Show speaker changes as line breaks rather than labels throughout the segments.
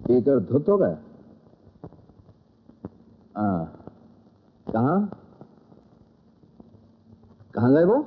पीकर धुत हो गए? हाँ, कहाँ कहाँ गए वो?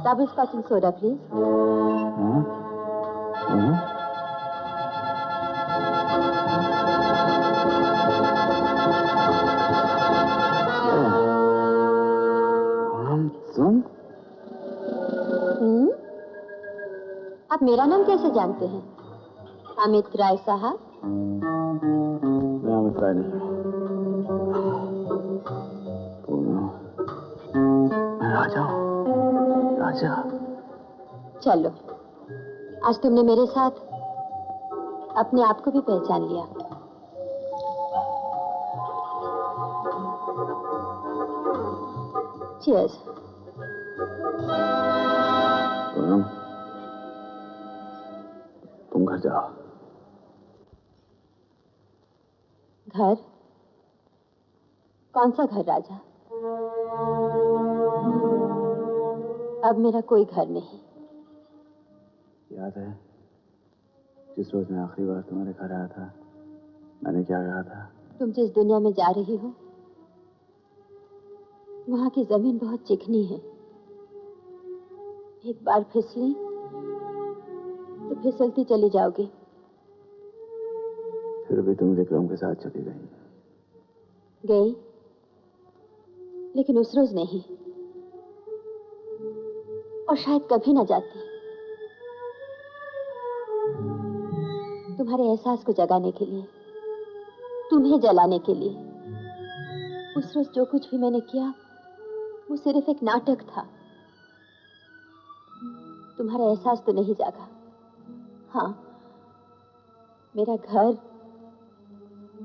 Double scotch and soda, please.
तुम?
आप मेरा नाम कैसे जानते हैं? अमित राय साहब?
मैं अमित राय नहीं। राजा। राजा।
चलो, आज तुमने मेरे साथ अपने आप को भी पहचान लिया। Cheers.
तुम घर जाओ।
घर? कौन सा घर राजा? अब मेरा कोई घर नहीं।
याद है जिस रोज मैं आखिरी बार तुम्हारे घर आया था, मैंने क्या कहा था?
तुम जिस दुनिया में जा रही हो वहां की जमीन बहुत चिकनी है। एक बार फिसली तो फिसलती चली जाओगी।
फिर भी तुम विक्रम के साथ चली गई।
गई, लेकिन उस रोज नहीं, और शायद कभी ना जाती। तुम्हारे एहसास को जगाने के लिए, तुम्हें जलाने के लिए। उस रोज जो कुछ भी मैंने किया वो सिर्फ एक नाटक था। तुम्हारा एहसास तो नहीं जागा। हाँ, मेरा घर,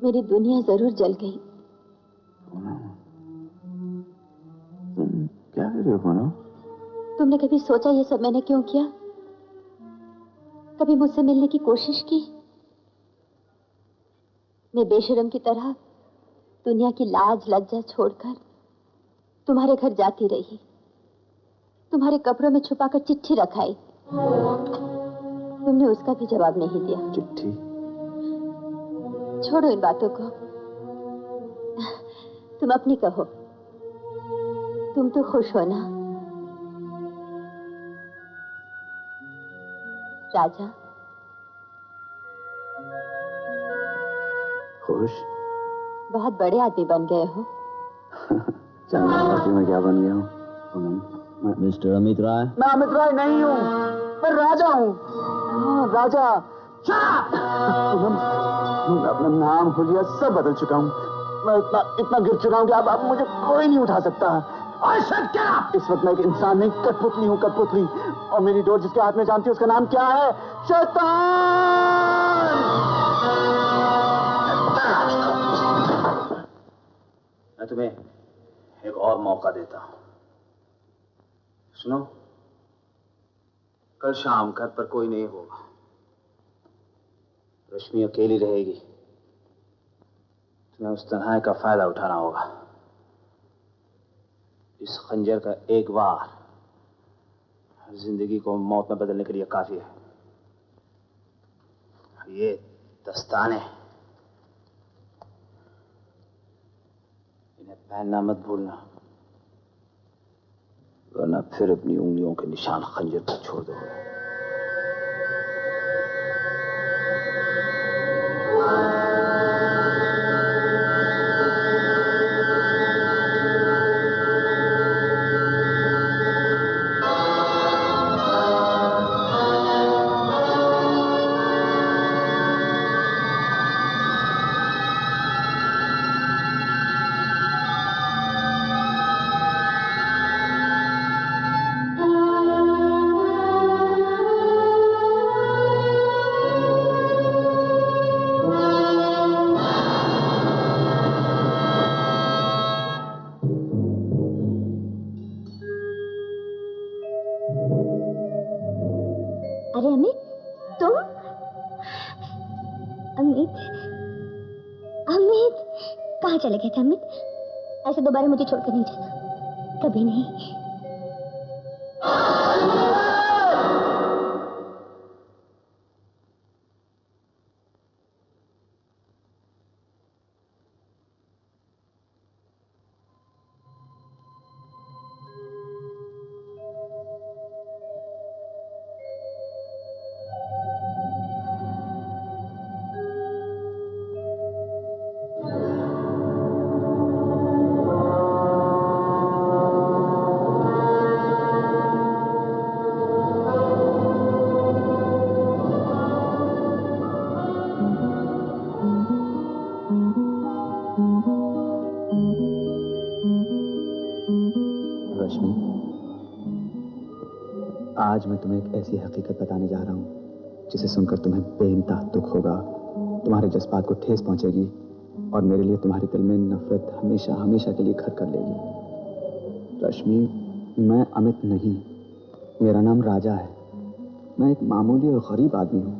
मेरी दुनिया जरूर जल गई।
तुम क्या कर रहे हो पूनम?
तुमने कभी सोचा ये सब मैंने क्यों किया? कभी मुझसे मिलने की कोशिश की? मैं बेशरम की तरह दुनिया की लाज लज्जा छोड़कर तुम्हारे घर जाती रही, तुम्हारे कपड़ों में छुपाकर चिट्ठी रखाई। तुमने उसका भी जवाब नहीं दिया।
चिट्ठी?
छोड़ो इन बातों को, तुम अपनी कहो। तुम तो खुश हो ना राजा?
खुश?
बहुत बड़े आदमी बन गए हो।
मैं क्या बन गया हूँ?
मिस्टर अमित राय?
मैं अमित राय नहीं हूँ, मैं राजा हूँ। हाँ, राजा। मैं अपना नाम हुलिया सब बदल चुका हूँ। मैं इतना गिर चुका हूँ कि अब मुझे कोई नहीं उठा सकता। इस वक्त मैं एक इंसान नहीं, कठपुतली हूँ, कठपुतली। और मेरी डोर जिसके हाथ में जानती है उसका नाम क्या है? शैतान।
मैं तुम्हें एक और मौका देता हूं। सुनो, कल शाम घर पर कोई नहीं होगा, रश्मि अकेली रहेगी। तुम्हें उस तन्हाई का फायदा उठाना होगा। इस खंजर का एक वार जिंदगी को मौत में बदलने के लिए काफी है। ये दस्ताने, इन्हें पहनना मत भूलना, वरना फिर अपनी उंगलियों के निशान खंजर पर छोड़ दोगे।
अमित, अमित कहाँ चले गए थे अमित? ऐसे दोबारा मुझे छोड़कर नहीं जाना, कभी नहीं।
आज मैं तुम्हें एक ऐसी हकीकत बताने जा रहा हूं जिसे सुनकर तुम्हें बेइंतहा दुख होगा, तुम्हारे जज्बात को ठेस पहुंचेगी और मेरे लिए तुम्हारे दिल में नफरत हमेशा हमेशा के लिए घर कर लेगी। रश्मि, मैं अमित नहीं, मेरा नाम राजा है। मैं एक मामूली और गरीब आदमी हूं।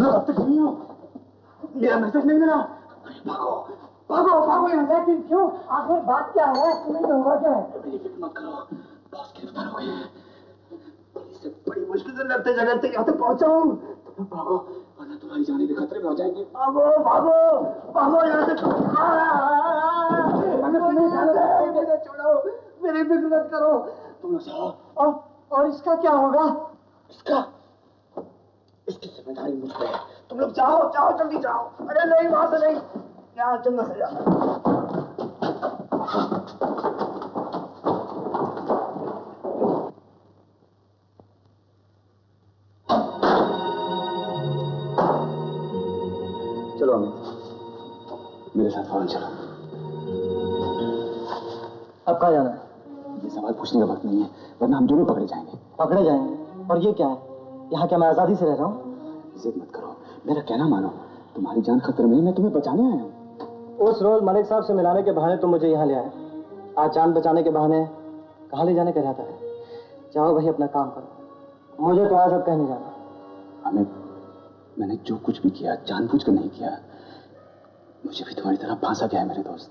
अब तक नहीं हो, मेरा मैसेज नहीं मिला। भागो भागो भागो यहाँ से। लेकिन क्यों? आखिर बात क्या है? तुम्हें तो होगा क्या है? मेरी फिक्र मत करो, बॉस गिरफ्तार हो गए हैं। पुलिस से बड़ी मुश्किल से लड़ते झगड़ते यहाँ तक पहुंचा हूँ। तुम लोग भागो वरना तुम्हारी जाने भी खतरे में हो जाएंगी। भागो भागो भागो यहाँ से। छोड़ो, मेरी फिक्र मत करो, तुम लोग जाओ। और इसका क्या होगा? इसकी जिम्मेदारी मुझ पे है। तुम लोग जाओ जाओ, जल्दी जाओ। अरे नहीं, वहां से नहीं, यहाँ जंगल से जाओ। चलो अमित, मेरे साथ फौरन चलो। अब कहाँ जाना है? ये सवाल पूछने का वक्त नहीं है, वरना हम दोनों पकड़े जाएंगे। पकड़े जाएंगे? और ये क्या है? यहाँ क्या मैं आजादी से रह रहा हूँ? जिद मत करो, मेरा कहना मानो। तुम्हारी जान खतरे में है, मैं तुम्हें बचाने आया हूँ। उस रोज मलिक साहब से मिलाने के बहाने तुम मुझे यहाँ ले आए, आज जान बचाने के बहाने कहाँ ले जाने का इरादा है? जाओ भाई, अपना काम करो, मुझे तो आज अब कहीं नहीं जाना। अमित, मैंने जो कुछ भी किया जानबूझकर नहीं किया। मुझे भी तुम्हारी तरह फांसा गया है मेरे दोस्त।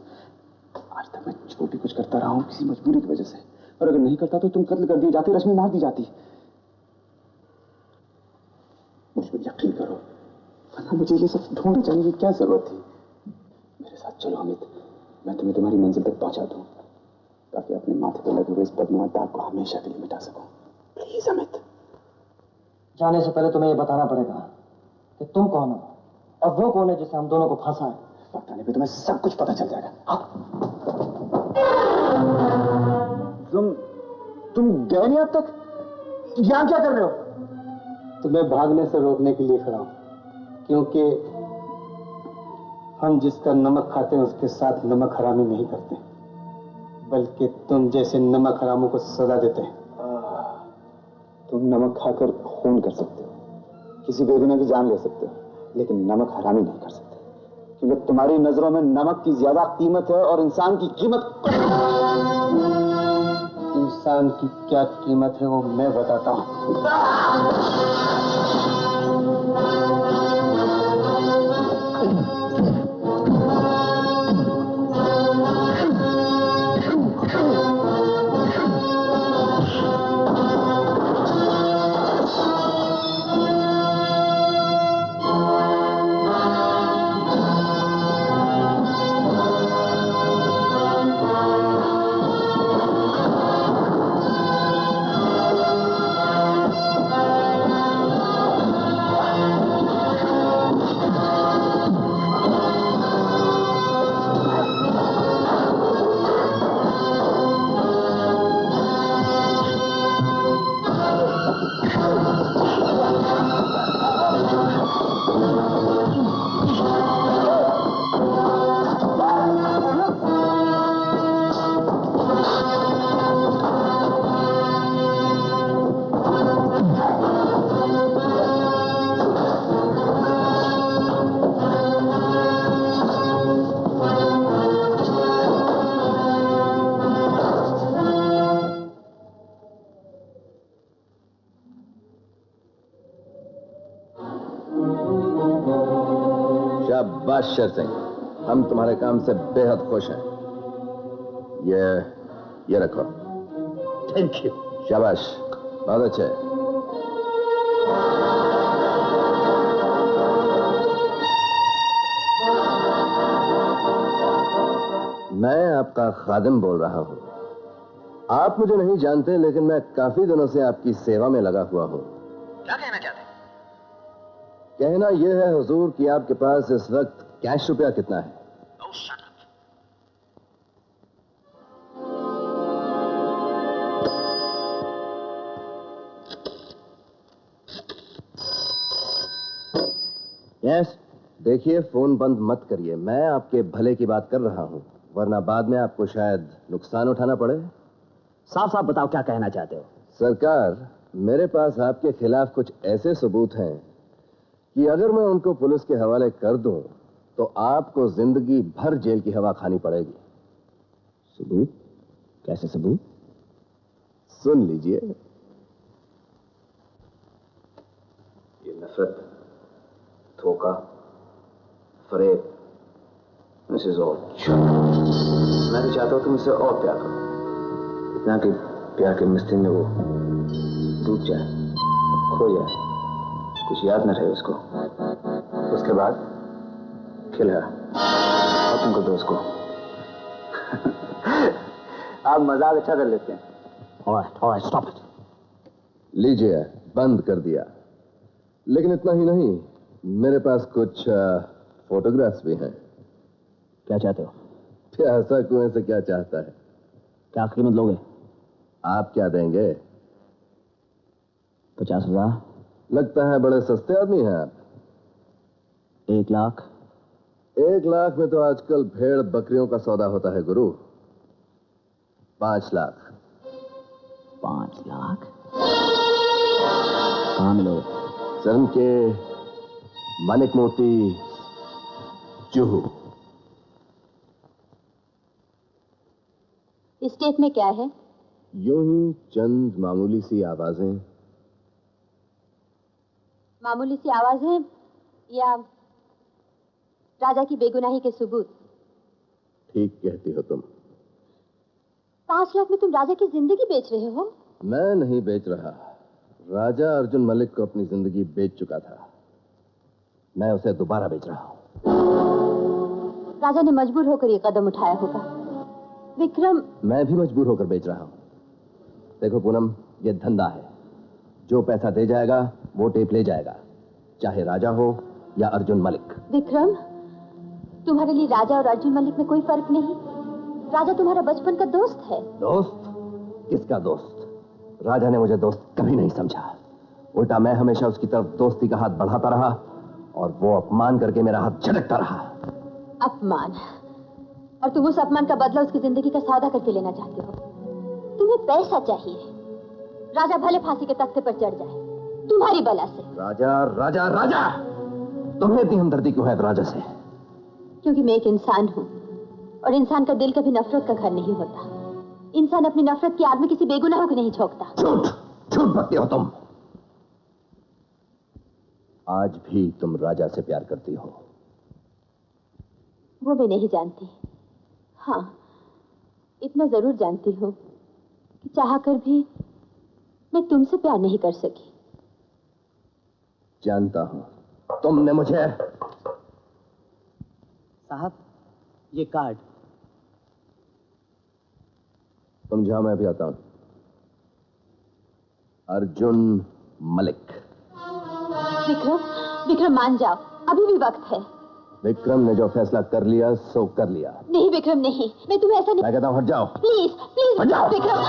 आज तक मैं जो भी कुछ करता रहा हूँ किसी मजबूरी की वजह से, और अगर नहीं करता तो तुम कत्ल कर दिए जाते, रश्मि मार दी जाती। मुझ पर यकीन करो, वरना मुझे ये सब ढूंढने जाने की क्या जरूरत थी। मेरे साथ चलो अमित, मैं तुम्हें तुम्हारी मंजिल तक पहुंचा दूं, ताकि अपने माथे पर लगे हुए इस बदनुमा दाग को हमेशा के लिए मिटा सकूं। प्लीज अमित। जाने से पहले तुम्हें ये बताना पड़ेगा कि तुम कौन हो और वो कौन है जिसे हम दोनों को फांसा है। वक्त आने पे तुम्हें सब कुछ पता चल जाएगा। तुम गए नहीं अब तक? यहाँ क्या कर रहे हो? तुम्हें भागने से रोकने के लिए खड़ा हूं, क्योंकि हम जिसका नमक खाते हैं उसके साथ नमक हरामी नहीं करते, बल्कि तुम जैसे नमक हरामों को सजा देते हैं। तुम नमक खाकर खून कर सकते हो, किसी बेगुनाह की जान ले सकते हो, लेकिन नमक हरामी नहीं कर सकते, क्योंकि तुम्हारी नजरों में नमक की ज्यादा कीमत है और इंसान की कीमत। इंसान की क्या कीमत है वो मैं बताता हूं।
शाबाश शेर सिंह, हम तुम्हारे काम से बेहद खुश हैं। ये रखो।
Thank you.
शाबाश, बहुत अच्छे। मैं आपका खादिम बोल रहा हूं। आप मुझे नहीं जानते, लेकिन मैं काफी दिनों से आपकी सेवा में लगा हुआ हूं।
क्या कहना चाहते हैं?
कहना यह है हुजूर कि आपके पास इस वक्त कैश रुपया कितना है?
Oh, shut up.
यस। देखिए, फोन बंद मत करिए। मैं आपके भले की बात कर रहा हूं, वरना बाद में आपको शायद नुकसान उठाना पड़े।
साफ साफ बताओ क्या कहना चाहते हो?
सरकार, मेरे पास आपके खिलाफ कुछ ऐसे सबूत हैं कि अगर मैं उनको पुलिस के हवाले कर दूं तो आपको जिंदगी भर जेल की हवा खानी पड़ेगी।
सबूत? कैसे सबूत?
सुन लीजिए। ये नफरत, धोखा, फरेब, दिस इज ऑल। मैं तो चाहता हूं तुम इससे और प्यार करो, इतना कि प्यार के मस्ती में वो डूब जाए, खो जाए, कुछ याद न रहे उसको। उसके बाद खिला और तुमको दोस्त को।
आप मजाक अच्छा कर लेते हैं।
All right, stop it.
लीजिए, बंद कर दिया। लेकिन इतना ही नहीं, मेरे पास कुछ फोटोग्राफ्स भी हैं।
क्या चाहते हो?
प्यासा कुएं से क्या चाहता है?
क्या कीमत लोगे?
आप क्या देंगे?
50,000?
लगता है बड़े सस्ते आदमी हैं आप।
1 लाख?
1 लाख में तो आजकल भेड़ बकरियों का सौदा होता है गुरु। 5 लाख।
5 लाख? कहाँ मिलोगे?
सर के मानिक मोती जुहू।
इस टेप में क्या है?
यूं ही चंद मामूली सी आवाजें।
मामूली सी आवाजें या राजा की बेगुनाही के सबूत?
ठीक कहती हो तुम।
5 लाख में तुम राजा की जिंदगी बेच रहे हो?
मैं नहीं बेच रहा। राजा अर्जुन मलिक को अपनी जिंदगी बेच चुका था, मैं उसे दोबारा बेच रहा हूं।
राजा ने मजबूर होकर ये कदम उठाया होगा। विक्रम।
मैं भी मजबूर होकर बेच रहा हूं। देखो पूनम, ये धंधा है। जो पैसा दे जाएगा वो टेप ले जाएगा, चाहे राजा हो या अर्जुन मलिक।
विक्रम, तुम्हारे लिए राजा और अर्जुन मलिक में कोई फर्क नहीं। राजा तुम्हारा बचपन का दोस्त है।
दोस्त? किसका दोस्त? राजा ने मुझे दोस्त कभी नहीं समझा। उल्टा मैं हमेशा उसकी तरफ दोस्ती का हाथ बढ़ाता रहा और वो अपमान करके मेरा हाथ झटकता रहा।
अपमान? और तुम उस अपमान का बदला उसकी जिंदगी का सौदा करके लेना चाहते हो। तुम्हें पैसा चाहिए। राजा भले फांसी के तख्ते पर चढ़ जाए, तुम्हारी बला से।
राजा राजा राजा, तुम्हें इतनी हमदर्दी क्यों है राजा से?
क्योंकि मैं एक इंसान हूं और इंसान का दिल कभी नफरत का घर नहीं होता। इंसान अपनी नफरत की आग में किसी बेगुनाह को नहीं झोंकता।
झूठ झूठ बकती हो तुम। आज भी तुम राजा से प्यार करती हो?
वो मैं नहीं जानती। हाँ, इतना जरूर जानती हूँ कि चाहकर भी मैं तुमसे प्यार नहीं कर सकी।
जानता हूं। तुमने मुझे।
साहब, ये कार्ड।
तुम जाओ, मैं भी आता हूं। अर्जुन मलिक।
विक्रम, विक्रम मान जाओ, अभी भी वक्त है।
विक्रम ने जो फैसला कर लिया सो कर लिया।
नहीं विक्रम, नहीं, मैं तुम्हें ऐसा नहीं।
मैं कहता हूं हट जाओ।
प्लीज प्लीज
हट जाओ।
विक्रम।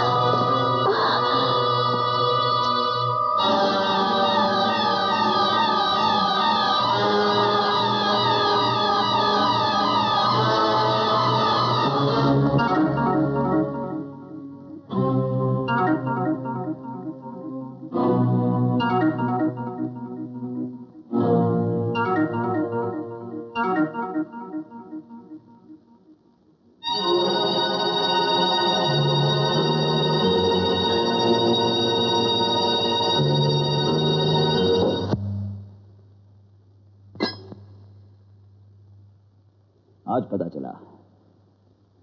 आज पता चला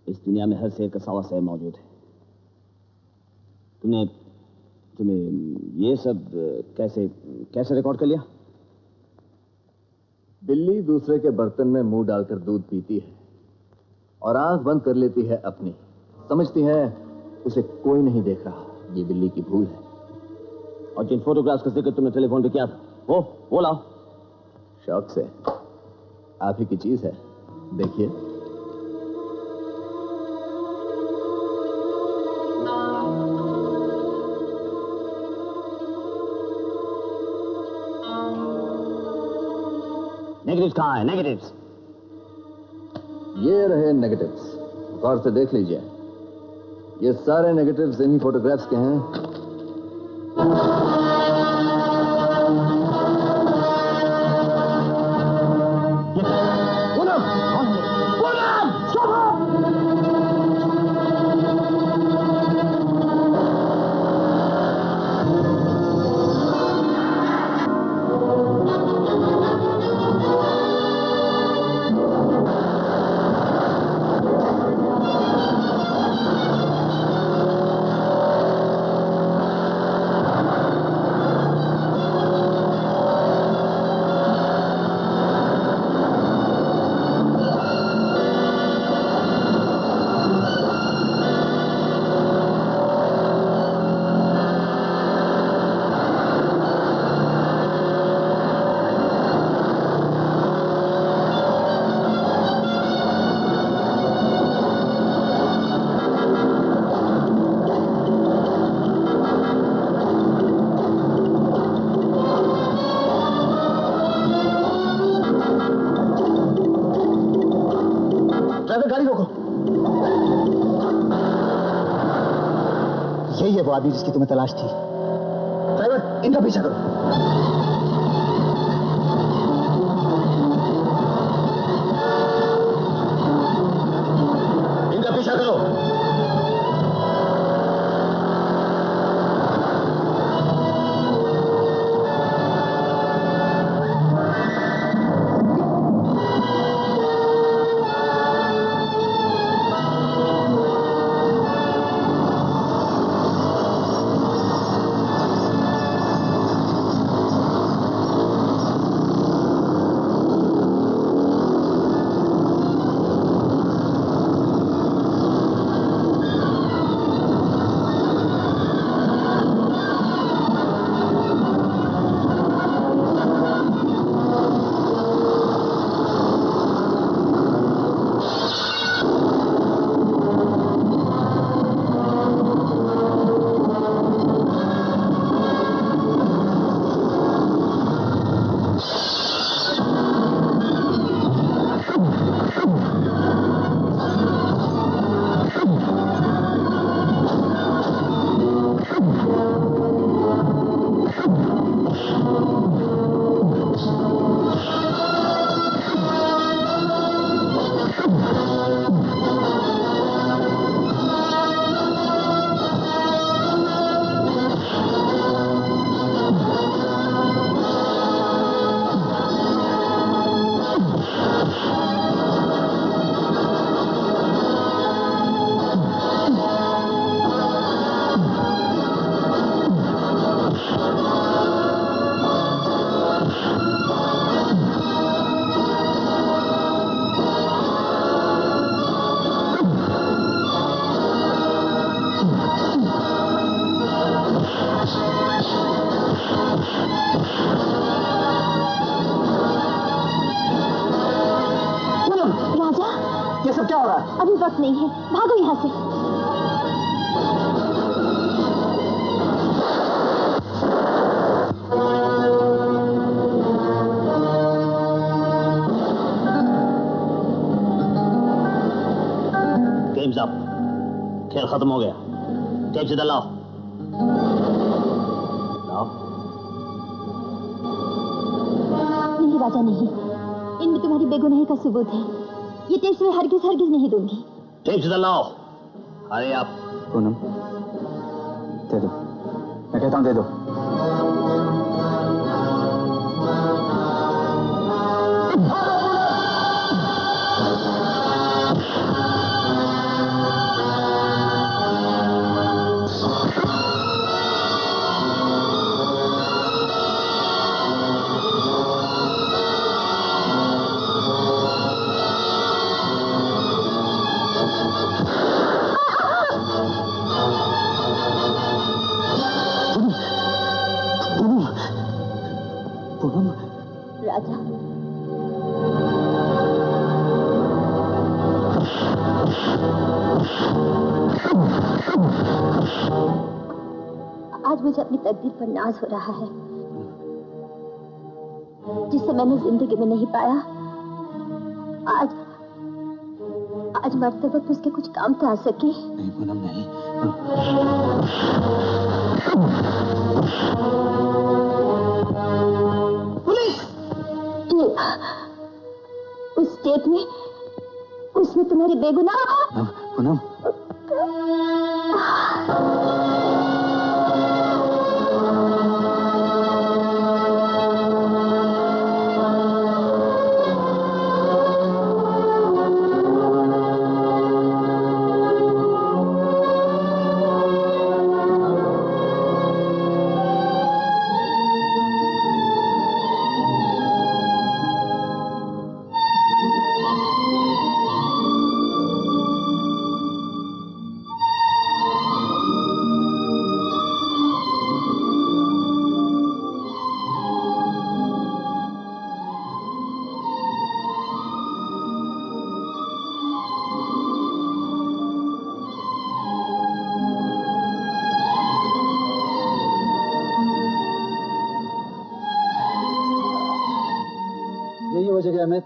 इस दुनिया में हर शेर का सवा शेर मौजूद है। तुम्हें ये सब कैसे रिकॉर्ड कर लिया?
बिल्ली दूसरे के बर्तन में मुंह डालकर दूध पीती है और आंख बंद कर लेती है अपनी, समझती है उसे कोई नहीं देख रहा। ये बिल्ली की भूल है।
और जिन फोटोग्राफ्स का जिक्र तुमने टेलीफोन पे किया था वो लाओ।
शौक से, आप ही की चीज है, देखिए।
नेगेटिव्स कहाँ है? नेगेटिव्स
ये रहे नेगेटिव्स, गौर से देख लीजिए। ये सारे नेगेटिव्स इन्हीं फोटोग्राफ्स के हैं।
वो आदमी जिसकी तुम्हें तलाश थी। ड्राइवर, इनका पीछा करो। इनका पीछा करो।
अभी वक्त नहीं है, भागो यहाँ से।
गेम्स अप, खेल खत्म हो गया। टेप से लाओ।
नहीं राजा, नहीं, इनमें तुम्हारी बेगुनाही का सबूत है। ये टेप्स में हरगिज नहीं दूंगी।
टेप से लाओ। अरे आप
पूनम, दे दो, मैं कहता हूं दे दो।
आज मुझे अपनी तकदीर पर नाज हो रहा है, जिसे मैंने जिंदगी में नहीं पाया। आज मरते वक्त उसके कुछ काम तो आ सके।
नहीं पूनम, नहीं।
पुलिस! उस टेप में उसने तुम्हारी बेगुनाह।
पूनम,
यही वो जगह अमित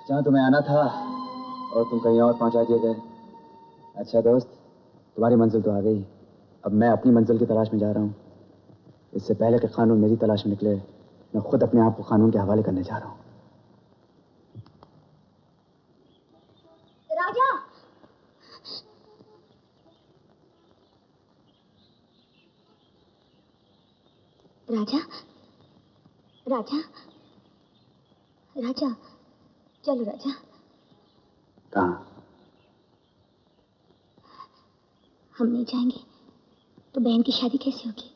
जहाँ तुम्हें आना था और तुम कहीं और पहुंचा दिए गए। अच्छा दोस्त, तुम्हारी मंजिल तो आ गई। अब मैं अपनी मंजिल की तलाश में जा रहा हूँ। इससे पहले कि कानून मेरी तलाश में निकले, मैं खुद अपने आप को कानून के हवाले करने जा रहा हूँ।
राजा! राजा! राजा! राजा! चलो राजा।
कहाँ?
हम नहीं जाएंगे तो बहन की शादी कैसे होगी?